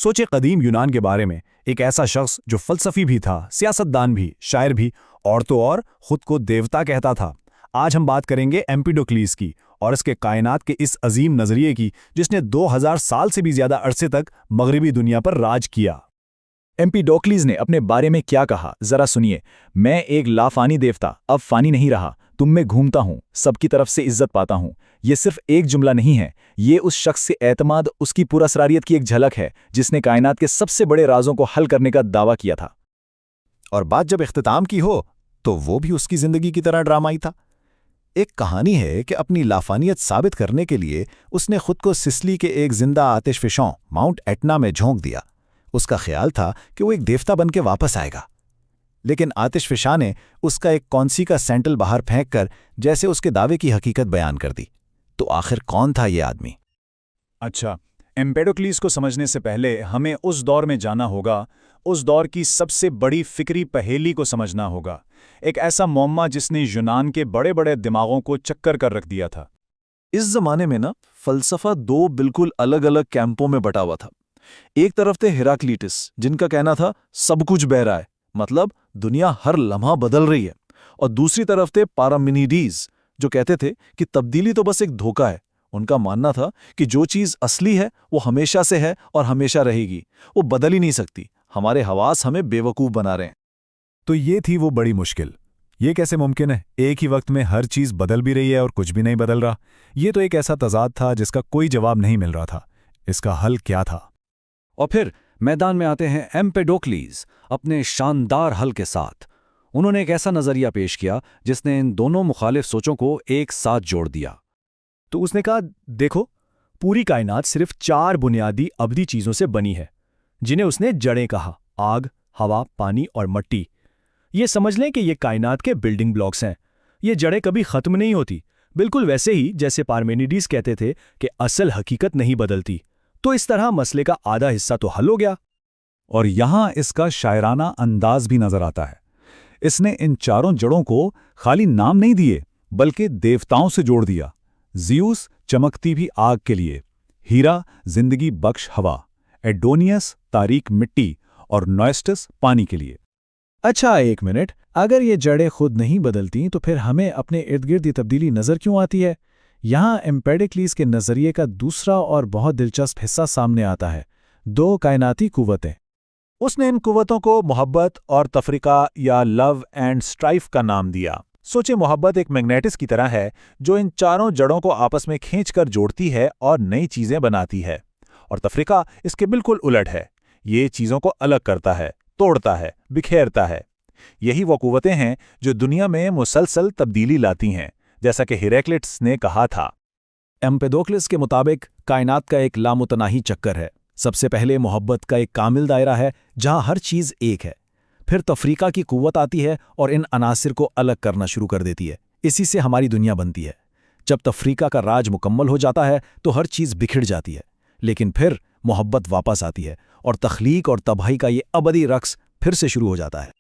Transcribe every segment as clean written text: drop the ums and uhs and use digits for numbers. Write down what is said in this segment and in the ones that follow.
सोचे कदीम यूनान के बारे में, एक ऐसा शख्स जो फलसफी भी था, सियासतदान भी, शायर भी, और तो और खुद को देवता कहता था। आज हम बात करेंगे एम्पीडोक्लीस की और इसके कायनात के इस अजीम नजरिए की जिसने 2000 साल से भी ज्यादा अरसे तक मगरिबी दुनिया पर राज किया। एम्पीडोक्लीस ने अपने बारे में क्या कहा, जरा सुनिए। मैं एक लाफानी देवता, अब फानी नहीं रहा, तुम में घूमता हूं, सबकी तरफ से इज्जत पाता हूं। ये सिर्फ एक जुमला नहीं है, ये उस शख्स के एतमाद, उसकी पुरअसरारियत की एक झलक है जिसने कायनात के सबसे बड़े राजों को हल करने का दावा किया था। और बात जब इख्तिताम की हो तो वो भी उसकी जिंदगी की तरह ड्रामाई था। एक कहानी है कि अपनी लाफानियत साबित करने के लिए उसने खुद को सिसली के एक जिंदा आतिशफिशों माउंट एटना में झोंक दिया। उसका ख्याल था कि वो एक देवता बन के वापस आएगा, लेकिन आतिशफिशा ने उसका एक कौंसी का सैंटल बाहर फेंककर जैसे उसके दावे की हकीकत बयान कर दी। तो आखिर कौन था ये आदमी? अच्छा, एम्पेडोक्लीस को समझने से पहले हमें उस दौर में जाना होगा, उस दौर की सबसे बड़ी फिक्री पहेली को समझना होगा। एक ऐसा मुअम्मा जिसने यूनान के बड़े बड़े दिमागों को चक्कर कर रख दिया था। इस जमाने में ना फलसफा दो बिल्कुल अलग अलग कैंपों में बटा हुआ था। एक तरफ थे हेराक्लीटस, जिनका कहना था सब कुछ बह रहा है, मतलब दुनिया हर लम्हा बदल रही है। और दूसरी तरफ थे पारामिनीडीज, जो कहते थे कि तब्दीली तो बस एक धोखा है। उनका मानना था कि जो चीज असली है वो हमेशा से है और हमेशा रहेगी, वो बदल ही नहीं सकती। हमारे हवास हमें बेवकूफ बना रहे हैं। तो ये थी वो बड़ी मुश्किल। ये कैसे मुमकिन है, एक ही वक्त में हर चीज बदल भी रही है और कुछ भी नहीं बदल रहा? ये तो एक ऐसा तजाद था जिसका कोई जवाब नहीं मिल रहा था। इसका हल क्या था? और फिर मैदान में आते हैं एम्पेडोक्लीस अपने शानदार हल के साथ। उन्होंने एक ऐसा नजरिया पेश किया जिसने इन दोनों मुखालिफ सोचों को एक साथ जोड़ दिया। तो उसने कहा, देखो, पूरी कायनात सिर्फ 4 बुनियादी अबदी चीजों से बनी है, जिन्हें उसने जड़ें कहा: आग, हवा, पानी और मिट्टी। ये समझ लें कि ये कायनात के बिल्डिंग ब्लॉक्स हैं। ये जड़ें कभी खत्म नहीं होती, बिल्कुल वैसे ही जैसे पार्मेनिडीज कहते थे कि असल हकीकत नहीं बदलती। तो इस तरह मसले का आधा हिस्सा तो हल हो गया। और यहां इसका शायराना अंदाज भी नजर आता है। इसने इन चारों जड़ों को खाली नाम नहीं दिए, बल्कि देवताओं से जोड़ दिया। ज़्यूस चमकती भी आग के लिए, हीरा जिंदगी बख्श हवा, एडोनियस तारीक मिट्टी और नॉयस्टस पानी के लिए। अच्छा, एक मिनट, अगर ये जड़ें खुद नहीं बदलती तो फिर हमें अपने इर्द गिर्द ये तब्दीली नजर क्यों आती है? यहाँ एम्पेडोक्लीस के नजरिए का दूसरा और बहुत दिलचस्प हिस्सा सामने आता है: 2 कायनाती कुव्वतें। उसने इन कुव्वतों को मोहब्बत और तफरीका या लव एंड स्ट्राइफ का नाम दिया। सोचे, मोहब्बत एक मैग्नेटिस की तरह है जो इन चारों जड़ों को आपस में खींचकर जोड़ती है और नई चीजें बनाती है, और तफरीका इसके बिल्कुल उलट है। ये चीजों को अलग करता है, तोड़ता है, बिखेरता है। यही वो कुव्वतें हैं जो दुनिया में मुसलसल तब्दीली लाती हैं, जैसा कि हेराक्लिटस ने कहा था। एम्पेडोक्लिस के मुताबिक कायनात का एक लामुतनाही चक्कर है। सबसे पहले मोहब्बत का एक कामिल दायरा है जहां हर चीज एक है। फिर तफरीका की कुव्वत आती है और इन अनासिर को अलग करना शुरू कर देती है। इसी से हमारी दुनिया बनती है। जब तफरीका का राज मुकम्मल हो जाता है तो हर चीज बिखर जाती है, लेकिन फिर मोहब्बत वापस आती है और तख्लीक और तबाही का ये अबदी रक्स फिर से शुरू हो जाता है।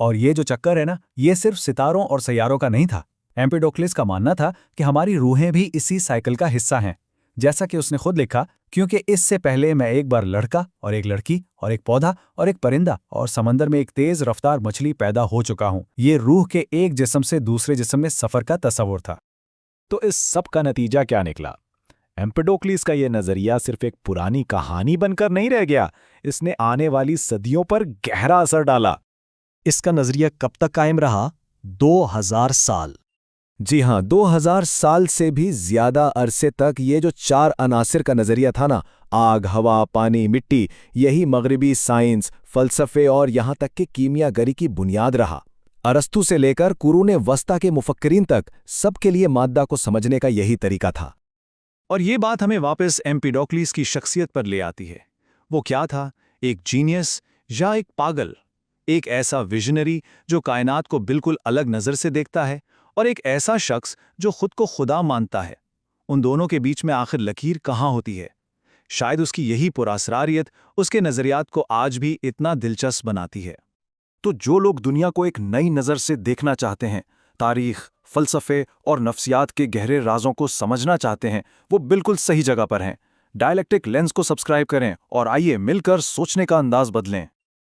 और ये जो चक्कर है ना, ये सिर्फ सितारों और सैयारों का नहीं था। एम्पेडोक्लिस का मानना था कि हमारी रूहें भी इसी साइकिल का हिस्सा हैं। जैसा कि उसने खुद लिखा, क्योंकि इससे पहले मैं एक बार लड़का और एक लड़की और एक पौधा और एक परिंदा और समंदर में एक तेज रफ्तार मछली पैदा हो चुका हूं। ये रूह के एक जिस्म से दूसरे जिस्म में सफर का तस्वुर था। तो इस सब का नतीजा क्या निकला? एम्पेडोक्लीस का यह नजरिया सिर्फ एक पुरानी कहानी बनकर नहीं रह गया, इसने आने वाली सदियों पर गहरा असर डाला। इसका नजरिया कब तक कायम रहा? 2000 साल। जी हां, 2000 साल से भी ज्यादा अरसे तक ये जो 4 अनासिर का नजरिया था ना, आग, हवा, पानी, मिट्टी, यही मगरिबी साइंस, फलसफे और यहां तक कि कीमियागरी की बुनियाद रहा। अरस्तु से लेकर कुरूने वस्ता के मुफक्किरीन तक सबके लिए माद्दा को समझने का यही तरीका था। और ये बात हमें वापस एम्पेडोक्लीस की शख्सियत पर ले आती है। वो क्या था? एक जीनियस या एक पागल? एक ऐसा विजनरी जो कायनात को बिल्कुल अलग नज़र से देखता है, और एक ऐसा शख्स जो खुद को खुदा मानता है। उन दोनों के बीच में आखिर लकीर कहाँ होती है? शायद उसकी यही पुरअसरारियत उसके नज़रियात को आज भी इतना दिलचस्प बनाती है। तो जो लोग दुनिया को एक नई नज़र से देखना चाहते हैं, तारीख, फलसफे और नफ्सियात के गहरे राजों को समझना चाहते हैं, वो बिल्कुल सही जगह पर हैं। डायलेक्टिक लेंस को सब्सक्राइब करें और आइए मिलकर सोचने का अंदाज बदलें।